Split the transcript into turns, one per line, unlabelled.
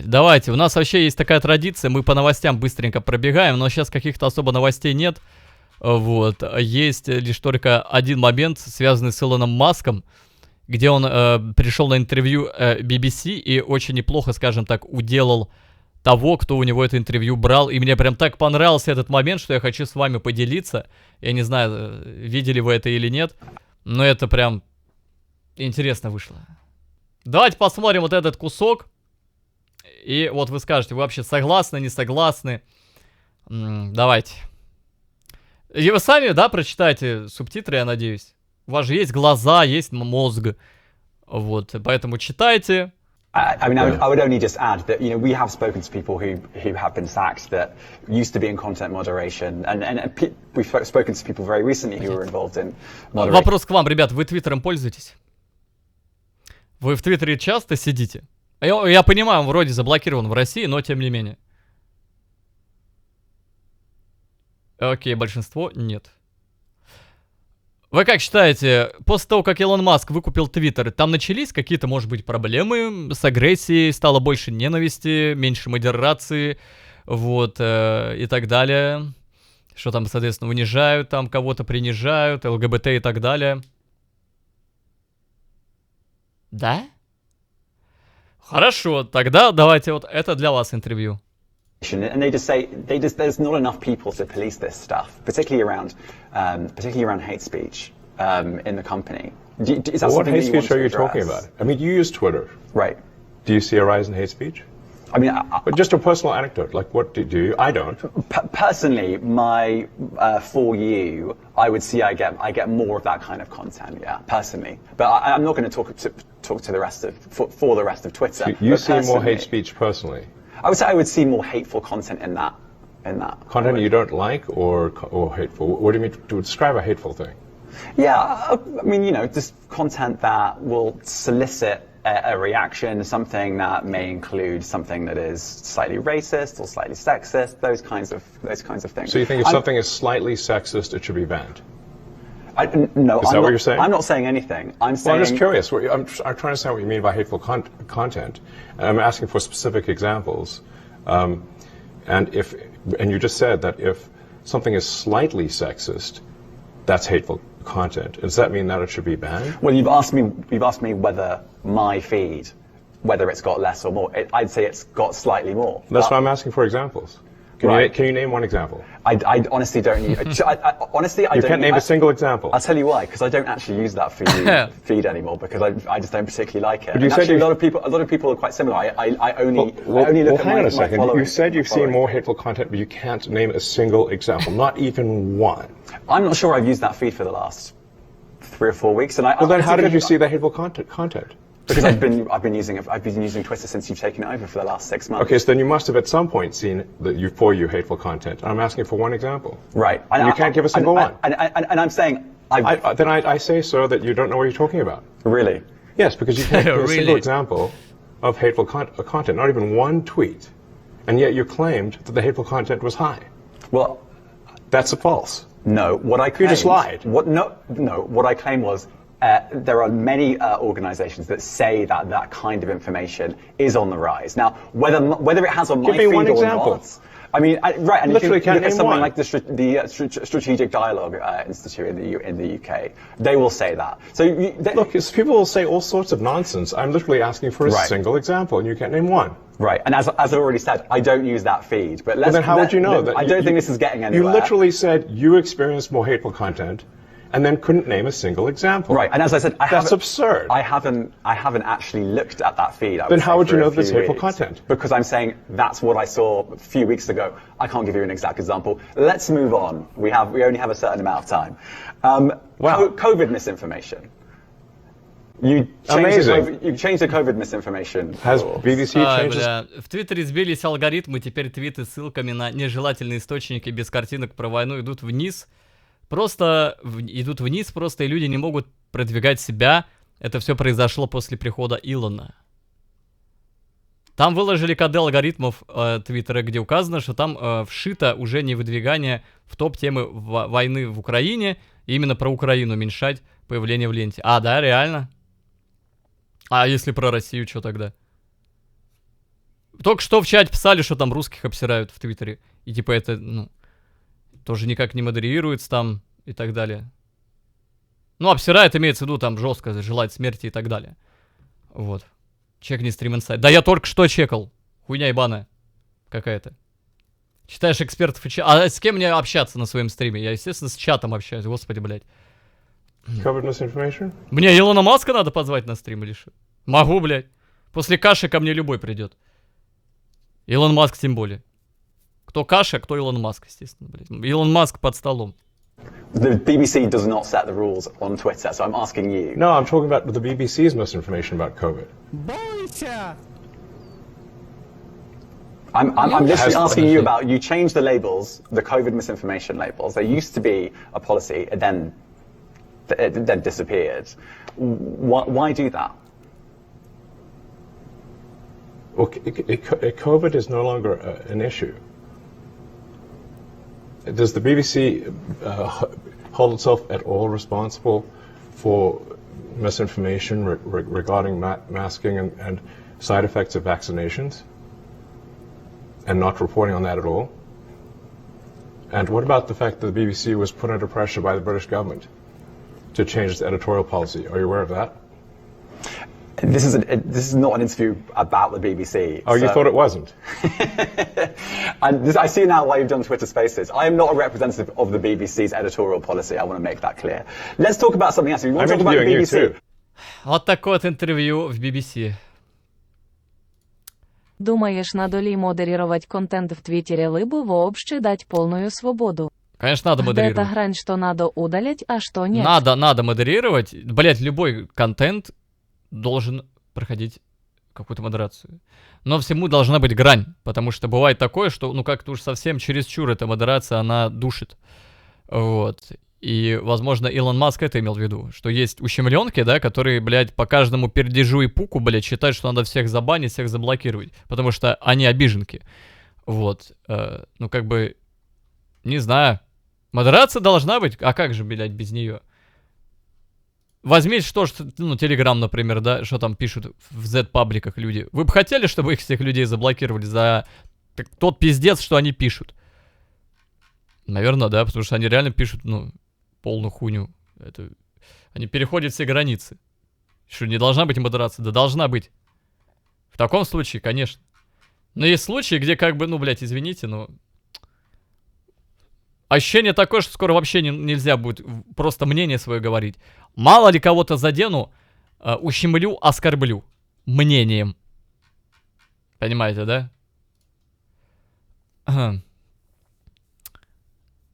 давайте. У нас вообще есть такая традиция, мы по новостям быстренько пробегаем, но сейчас каких-то особо новостей нет. Вот. Есть лишь только один момент, связанный с Илоном Маском, где он пришел на интервью BBC и очень неплохо, скажем так, уделал того, кто у него это интервью брал. И мне прям так понравился этот момент, что я хочу с вами поделиться. Я не знаю, видели вы это или нет, но это прям интересно вышло. Давайте посмотрим вот этот кусок. И вот вы скажете, вы вообще согласны, не согласны? Давайте. И вы сами, да, прочитайте субтитры, я надеюсь. У вас же есть глаза, есть мозг. Вот, поэтому читайте.
I mean, I would only just add that, you know, we have spoken to people who have been sacked that used to be in content moderation, and we've spoken to people very recently who were involved in moderation.
Вопрос к вам, ребят, вы Твиттером пользуетесь? Вы в Твиттере часто сидите? Я понимаю, он вроде заблокирован в России, но тем не менее. Окей, большинство нет. Вы как считаете, после того, как Илон Маск выкупил Твиттер, там начались какие-то, может быть, проблемы с агрессией, стало больше ненависти, меньше модерации, вот, и так далее? Что там, соответственно, унижают, там кого-то принижают, ЛГБТ и так далее? Да? Хорошо, тогда давайте вот это для вас интервью.
And they just say there's not enough people to police this stuff, particularly around hate speech in the company. Is that
what
something
hate
that you want
speech
to
are you
address?
talking about? I mean, you use Twitter,
Right?
do you see a rise in hate speech?
I mean,
But just a personal anecdote, like what do you? I don't.
Personally, for you, I would see I get more of that kind of content, yeah, personally. But I'm not going to talk to the rest of for the rest of Twitter.
So you see more hate speech personally.
I would say I would see more hateful content in that.
Content you don't like or hateful? What do you mean to describe a hateful thing?
Yeah, I mean, you know, just content that will solicit a reaction, something that may include something that is slightly racist or slightly sexist, those kinds of things.
So you think if something is slightly sexist, it should be banned?
No,
is that what you're saying?
I'm not saying anything. I'm saying.
Well, I'm just curious. I'm trying to understand what you mean by hateful content, and I'm asking for specific examples. And you just said that if something is slightly sexist, that's hateful content. Does that mean that it should be banned?
Well, you've asked me whether my feed, whether it's got less or more. I'd say it's got slightly more.
That's why I'm asking for examples. Can you name one example?
I honestly don't. Honestly, I
you
don't.
Can't name a single example.
I'll tell you why. Because I don't actually use that feed anymore. Because I just don't particularly like it.
But you said
actually, a lot of people are quite similar. I only look at
hang on a second.
my
You said you've seen more hateful content, but you can't name a single example, not even one.
I'm not sure I've used that feed for the last 3 or 4 weeks. And
well, then how did you see the hateful content?
Because I've been using Twitter since you've taken it over for the last 6 months.
Okay, so then you must have at some point seen for you hateful content. I'm asking for one example.
Right.
And you can't give a single one.
And I'm saying
then I say, sir, that you don't know what you're talking about.
Really?
Yes, because you can't give a single example of hateful content, not even one tweet, and yet you claimed that the hateful content was high.
Well,
that's false.
No, what I claimed.
You just lied.
What I claimed was. There are many organizations that say that kind of information is on the rise. Now, whether it has on my feed or not, I mean, right, and
literally
if you look at something
one.
Like the Strategic Dialogue Institute in the UK, they will say that. So
look, people will say all sorts of nonsense. I'm literally asking for a single example, and you can't name one.
Right, and as I've already said, I don't use that feed. But
then how would you know that?
I don't think this is getting anywhere.
You literally said you experienced more hateful content. And then couldn't name a single example.
Right, and as I said,
that's absurd.
I haven't actually looked at that feed.
Then how would you know there's hateful content?
Because I'm saying that's what I saw a few weeks ago. I can't give you an exact example. Let's move on. We only have a certain amount of time. COVID misinformation. You changed the COVID misinformation.
Has BBC changed?
В Твиттере сбились алгоритмы, теперь твиты с ссылками на нежелательные источники без картинок про войну идут вниз. Просто идут вниз, просто и люди не могут продвигать себя. Это все произошло после прихода Илона. Там выложили коды алгоритмов Твиттера, где указано, что там вшито уже не выдвигание в топ темы войны в Украине, именно про Украину уменьшать появление в ленте. А, да, реально? А если про Россию, что тогда? Только что в чате писали, что там русских обсирают в Твиттере. И типа это, ну, тоже никак не модерируется там и так далее. Ну, обсирает, имеется в виду, там жестко желать смерти и так далее. Вот. Чекни стрим инсайд. Да я только что чекал. Хуйня ебаная какая-то. Читаешь экспертов и чат. А с кем мне общаться на своем стриме? Я, естественно, с чатом общаюсь. Господи, блядь. Мне Илона Маска надо позвать на стрим или что? Могу, блядь. После каши ко мне любой придет. Илон Маск тем более. Кто Каша, кто Илон Маск, естественно, блядь. Илон Маск под столом.
The BBC does not set the rules on Twitter, so I'm asking you.
No, I'm talking about the BBC's misinformation about COVID.
I'm literally asking you about, you changed the labels, the COVID misinformation labels. There used to be a policy, it then disappeared. Why do that?
Okay, COVID is no longer an issue. Does the BBC hold itself at all responsible for misinformation regarding masking and side effects of vaccinations? And not reporting on that at all? And what about the fact that the BBC was put under pressure by the British government to change its editorial policy? Are you aware of that?
This is not an interview about the BBC.
Oh, so you thought it wasn't?
I see now why you've done Twitter Spaces. I am not a representative of the BBC's editorial policy. I want to make that clear. Let's talk about something else. You want to talk about the BBC?
Вот такое вот интервью в BBC.
Думаешь, надо ли модерировать контент в Твиттере, либо вообще дать полную свободу?
Конечно, надо модерировать.
Где-то грань, что надо удалять, а что нет.
Надо модерировать. Блять, любой контент должен проходить какую-то модерацию. Но всему должна быть грань, потому что бывает такое, что, ну, как-то уж совсем чересчур эта модерация, она душит. Вот. И, возможно, Илон Маск это имел в виду, что есть ущемленки, да, которые, блядь, по каждому пердежу и пуку, блядь, считают, что надо всех забанить, всех заблокировать, потому что они обиженки. Вот. Ну, как бы, не знаю. Модерация должна быть, а как же, блядь, без нее? Возьмите что, ну, Телеграм, например, да, что там пишут в Z-пабликах люди. Вы бы хотели, чтобы их всех людей заблокировали за тот пиздец, что они пишут? Наверное, да, потому что они реально пишут, ну, полную хуйню. Это... Они переходят все границы. Что, не должна быть модерация? Да должна быть. В таком случае, конечно. Но есть случаи, где как бы, ну, блядь, извините, но... Ощущение такое, что скоро вообще нельзя будет просто мнение свое говорить. Мало ли кого-то задену, ущемлю, оскорблю. Мнением. Понимаете, да?